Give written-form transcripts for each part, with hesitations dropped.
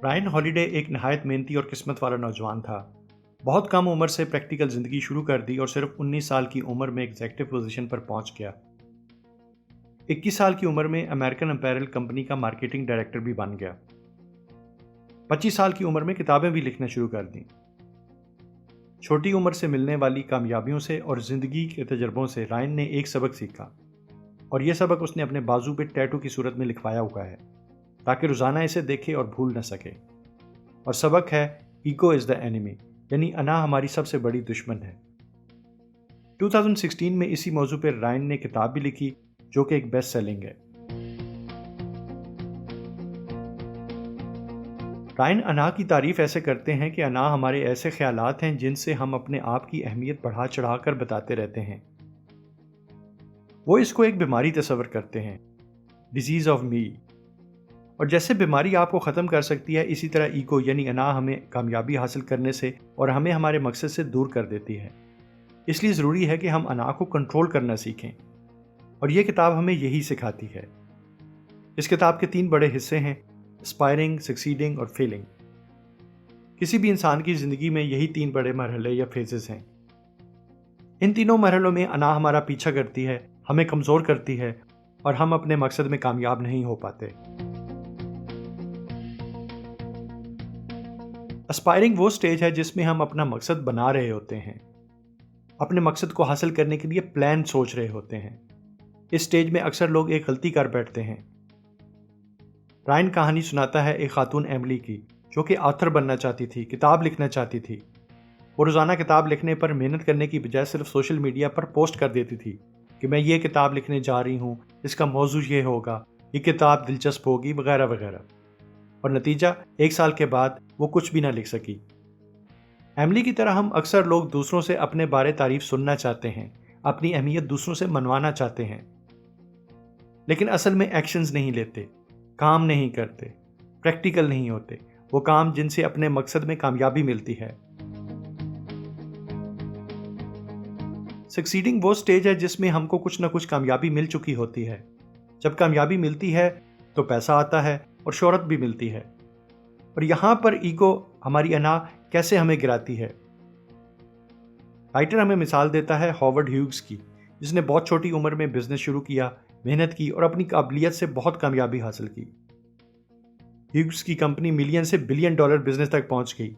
Ryan holiday एक नहायत मेहनती और किस्मत वाला नौजवान था। बहुत कम उम्र से प्रैक्टिकल ज़िंदगी शुरू कर दी और सिर्फ 19 साल की उम्र में एग्जीक्यूटिव पोजीशन पर पहुंच गया। 21 साल की उम्र में अमेरिकन अपैरल कंपनी का मार्केटिंग डायरेक्टर भी बन गया। 25 साल की उम्र में किताबें भी लिखना शुरू कर दी। छोटी उम्र से मिलने वाली कामयाबियों से और ज़िंदगी के तजर्बों से रायन ने एक सबक सीखा, और यह सबक उसने अपने बाजू पे टैटू की सूरत में लिखवाया हुआ है ताकि रोज़ाना इसे देखे और भूल न सके। और सबक है, ईगो इज़ द एनिमी, यानी अना हमारी सबसे बड़ी दुश्मन है। 2016 में इसी मौजू पर रायन ने किताब भी लिखी जो कि एक बेस्ट सेलिंग है। रायन अना की तारीफ ऐसे करते हैं कि अना हमारे ऐसे ख्यालात हैं जिनसे हम अपने आप की अहमियत बढ़ा चढ़ाकर बताते रहते हैं। वो इसको एक बीमारी तस्वर करते हैं, डिजीज ऑफ मी। और जैसे बीमारी आपको ख़त्म कर सकती है, इसी तरह ईगो यानी अना हमें कामयाबी हासिल करने से और हमें हमारे मकसद से दूर कर देती है। इसलिए ज़रूरी है कि हम अना को कंट्रोल करना सीखें, और यह किताब हमें यही सिखाती है। इस किताब के 3 बड़े हिस्से हैं, एस्पायरिंग, सक्सीडिंग और फेलिंग। किसी भी इंसान की ज़िंदगी में यही 3 बड़े मरहले या फेजेस हैं। इन तीनों मरहलों में अना हमारा पीछा करती है, हमें कमज़ोर करती है और हम अपने मकसद में कामयाब नहीं हो पाते। एस्पायरिंग वो स्टेज है जिसमें हम अपना मकसद बना रहे होते हैं, अपने मकसद को हासिल करने के लिए प्लान सोच रहे होते हैं। इस स्टेज में अक्सर लोग एक गलती कर बैठते हैं। रायन कहानी सुनाता है एक खातून एमिली की, जो कि ऑथर बनना चाहती थी, किताब लिखना चाहती थी। वो रोज़ाना किताब लिखने पर मेहनत करने की बजाय सिर्फ सोशल मीडिया पर पोस्ट कर देती थी कि मैं ये किताब लिखने जा रही हूँ, इसका मौजू ये होगा, ये किताब दिलचस्प होगी, वगैरह वगैरह। और नतीजा 1 साल के बाद वो कुछ भी ना लिख सकी। एमिली की तरह हम अक्सर लोग दूसरों से अपने बारे तारीफ सुनना चाहते हैं, अपनी अहमियत दूसरों से मनवाना चाहते हैं, लेकिन असल में एक्शंस नहीं लेते, काम नहीं करते, प्रैक्टिकल नहीं होते, वो काम जिनसे अपने मकसद में कामयाबी मिलती है। सक्सीडिंग वो स्टेज है जिसमें हमको कुछ ना कुछ कामयाबी मिल चुकी होती है। जब कामयाबी मिलती है तो पैसा आता है और शोहरत भी मिलती है, और यहाँ पर ईगो, हमारी अना, कैसे हमें गिराती है। राइटर हमें मिसाल देता है हॉवर्ड ह्यूग्स की, जिसने बहुत छोटी उम्र में बिजनेस शुरू किया, मेहनत की और अपनी काबिलियत से बहुत कामयाबी हासिल की। ह्यूग्स की कंपनी मिलियन से बिलियन डॉलर बिजनेस तक पहुंच गई।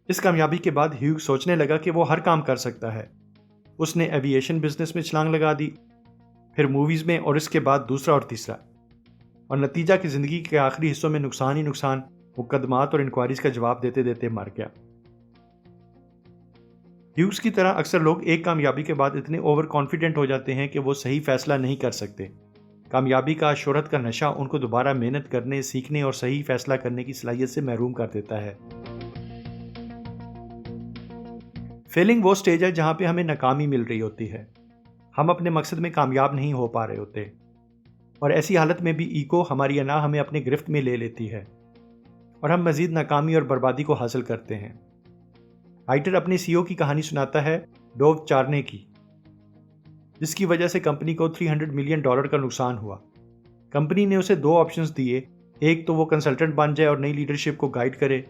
इस कामयाबी के बाद ह्यूग्स सोचने लगा कि वो हर काम कर सकता है। उसने एविएशन बिजनेस में छलांग लगा दी, फिर मूवीज़ में, और इसके बाद दूसरा और तीसरा। और नतीजा कि ज़िंदगी के आखिरी हिस्सों में नुकसान ही नुकसान, मुकदमात और इंक्वायरीज का जवाब देते देते मर गया। ह्यूग्स की तरह अक्सर लोग एक कामयाबी के बाद इतने ओवर कॉन्फिडेंट हो जाते हैं कि वो सही फैसला नहीं कर सकते। कामयाबी का, शोहरत का नशा उनको दोबारा मेहनत करने, सीखने और सही फैसला करने की सलाहियत से महरूम कर देता है। फेलिंग वो स्टेज है जहां पे हमें नाकामी मिल रही होती है, हम अपने मकसद में कामयाब नहीं हो पा रहे होते, और ऐसी हालत में भी ईगो, हमारी अना, हमें अपने गिरफ्त में ले लेती है और हम मजीद नाकामी और बर्बादी को हासिल करते हैं। राइटर अपने सीईओ की कहानी सुनाता है, डोव चार्ने की, जिसकी वजह से कंपनी को $300 मिलियन का नुकसान हुआ। कंपनी ने उसे 2 ऑप्शंस दिए, एक तो वो कंसल्टेंट बन जाए और नई लीडरशिप को गाइड करे,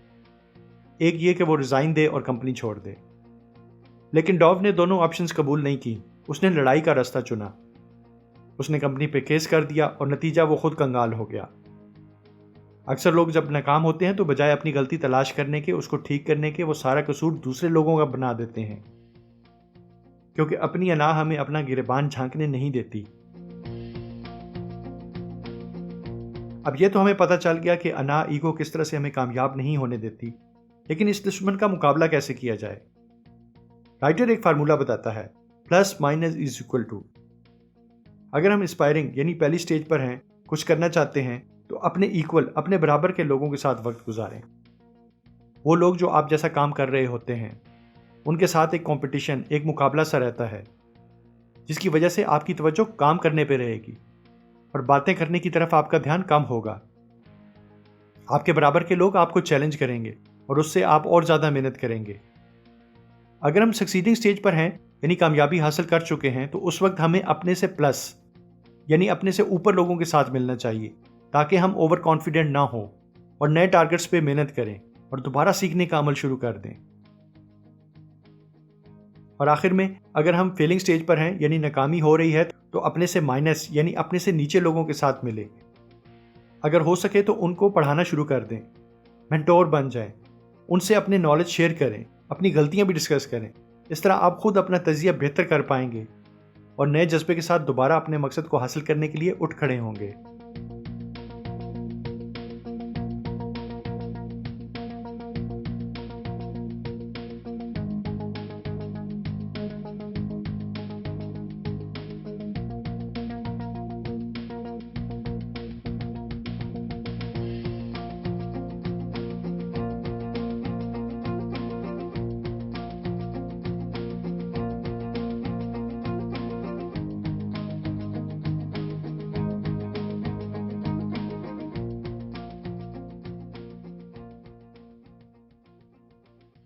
एक ये कि वो रिज़ाइन दे और कंपनी छोड़ दे। लेकिन डोव ने दोनों ऑप्शंस कबूल नहीं की, उसने लड़ाई का रास्ता चुना। उसने कंपनी पे केस कर दिया और नतीजा वो खुद कंगाल हो गया। अक्सर लोग जब नाकाम होते हैं तो बजाय अपनी गलती तलाश करने के, उसको ठीक करने के, वो सारा कसूर दूसरे लोगों का बना देते हैं, क्योंकि अपनी अना हमें अपना गिरेबान झांकने नहीं देती। अब यह तो हमें पता चल गया कि अना, ईगो किस तरह से हमें कामयाब नहीं होने देती, लेकिन इस दुश्मन का मुकाबला कैसे किया जाए। राइटर एक फार्मूला बताता है, +- अगर हम एस्पायरिंग यानी पहली स्टेज पर हैं, कुछ करना चाहते हैं, तो अपने इक्वल, अपने बराबर के लोगों के साथ वक्त गुजारें। वो लोग जो आप जैसा काम कर रहे होते हैं, उनके साथ एक कंपटीशन, एक मुकाबला सा रहता है, जिसकी वजह से आपकी तवज्जो काम करने पे रहेगी और बातें करने की तरफ आपका ध्यान कम होगा। आपके बराबर के लोग आपको चैलेंज करेंगे और उससे आप और ज़्यादा मेहनत करेंगे। अगर हम सक्सीडिंग स्टेज पर हैं, यानी कामयाबी हासिल कर चुके हैं, तो उस वक्त हमें अपने से प्लस यानी अपने से ऊपर लोगों के साथ मिलना चाहिए, ताकि हम ओवर कॉन्फिडेंट ना हो और नए टारगेट्स पे मेहनत करें और दोबारा सीखने का अमल शुरू कर दें। और आखिर में, अगर हम फेलिंग स्टेज पर हैं यानी नाकामी हो रही है, तो अपने से माइनस यानी अपने से नीचे लोगों के साथ मिलें। अगर हो सके तो उनको पढ़ाना शुरू कर दें, मेंटोर बन जाएं, उनसे अपने नॉलेज शेयर करें, अपनी गलतियां भी डिस्कस करें। इस तरह आप खुद अपना तजिया बेहतर कर पाएंगे और नए जज्बे के साथ दोबारा अपने मकसद को हासिल करने के लिए उठ खड़े होंगे।